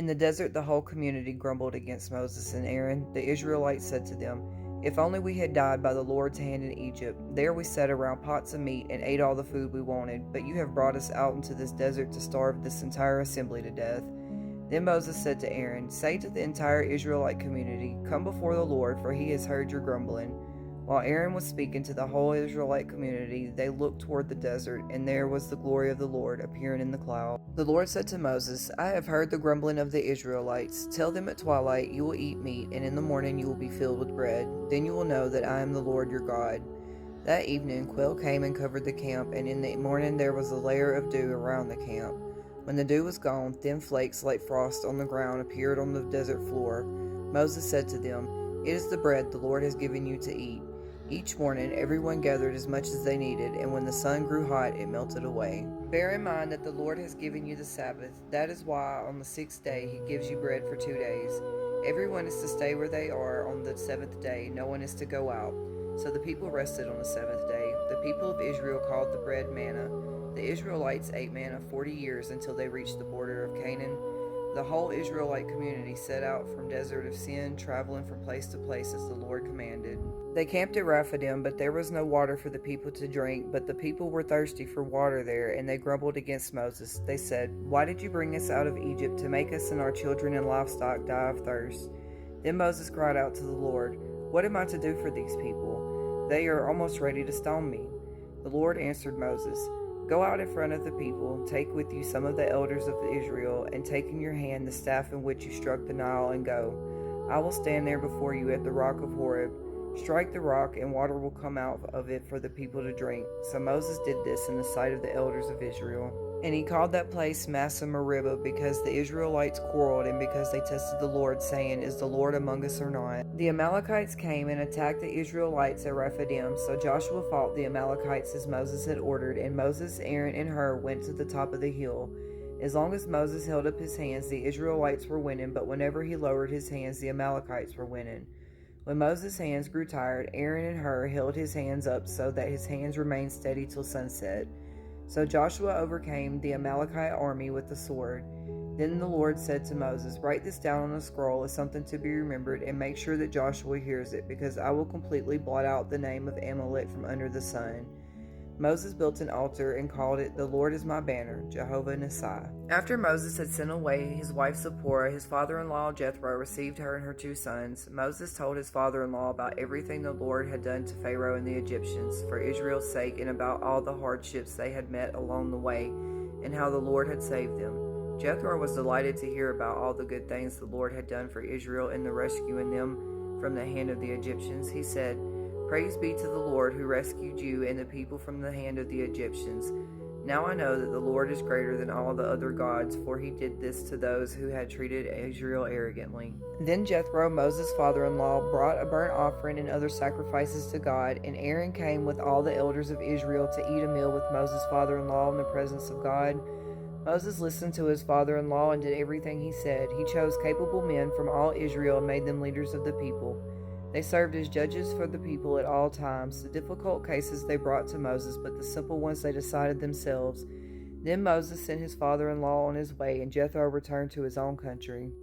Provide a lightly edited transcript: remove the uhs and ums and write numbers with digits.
In the desert, the whole community grumbled against Moses and Aaron. The Israelites said to them, "If only we had died by the Lord's hand in Egypt. There we sat around pots of meat and ate all the food we wanted, but you have brought us out into this desert to starve this entire assembly to death." Then Moses said to Aaron, "Say to the entire Israelite community, 'Come before the Lord, for he has heard your grumbling.'" While Aaron was speaking to the whole Israelite community, they looked toward the desert, and there was the glory of the Lord appearing in the cloud. The Lord said to Moses, "I have heard the grumbling of the Israelites. Tell them at twilight you will eat meat, and in the morning you will be filled with bread. Then you will know that I am the Lord your God." That evening, Quail came and covered the camp, and in the morning there was a layer of dew around the camp. When the dew was gone, thin flakes like frost on the ground appeared on the desert floor. Moses said to them, "It is the bread the Lord has given you to eat." Each morning, everyone gathered as much as they needed, and when the sun grew hot, it melted away. Bear in mind that the Lord has given you the Sabbath. That is why on the sixth day he gives you bread for 2 days. Everyone is to stay where they are on the seventh day. No one is to go out. So the people rested on the seventh day. The people of Israel called the bread manna. The Israelites ate manna 40 years until they reached the border of Canaan. The whole Israelite community set out from Desert of Sin, traveling from place to place as the Lord commanded. They camped at Rephidim, but there was no water for the people to drink. But the people were thirsty for water there, and they grumbled against Moses. They said, "Why did you bring us out of Egypt to make us and our children and livestock die of thirst?" Then Moses cried out to the Lord, "What am I to do for these people? They are almost ready to stone me." The Lord answered Moses, "Go out in front of the people, take with you some of the elders of Israel, and take in your hand the staff in which you struck the Nile, and go. I will stand there before you at the rock of Horeb. Strike the rock, and water will come out of it for the people to drink." So Moses did this in the sight of the elders of Israel. And he called that place Massa Meribah, because the Israelites quarreled, and because they tested the Lord, saying, "Is the Lord among us or not?" The Amalekites came and attacked the Israelites at Rephidim. So Joshua fought the Amalekites as Moses had ordered, and Moses, Aaron, and Hur went to the top of the hill. As long as Moses held up his hands, the Israelites were winning, but whenever he lowered his hands, the Amalekites were winning. When Moses' hands grew tired, Aaron and Hur held his hands up so that his hands remained steady till sunset. So Joshua overcame the Amalekite army with the sword. Then the Lord said to Moses, "Write this down on a scroll as something to be remembered, and make sure that Joshua hears it, because I will completely blot out the name of Amalek from under the sun." Moses built an altar and called it, "The Lord is my banner, Jehovah Nissi." After Moses had sent away his wife Zipporah, his father-in-law Jethro received her and her 2 sons. Moses told his father-in-law about everything the Lord had done to Pharaoh and the Egyptians for Israel's sake, and about all the hardships they had met along the way, and how the Lord had saved them. Jethro was delighted to hear about all the good things the Lord had done for Israel in the rescuing them from the hand of the Egyptians. He said, "Praise be to the Lord who rescued you and the people from the hand of the Egyptians. Now I know that the Lord is greater than all the other gods, for he did this to those who had treated Israel arrogantly." Then Jethro, Moses' father-in-law, brought a burnt offering and other sacrifices to God, and Aaron came with all the elders of Israel to eat a meal with Moses' father-in-law in the presence of God. Moses listened to his father-in-law and did everything he said. He chose capable men from all Israel and made them leaders of the people. They served as judges for the people at all times. The difficult cases they brought to Moses, but the simple ones they decided themselves. Then Moses sent his father-in-law on his way, and Jethro returned to his own country.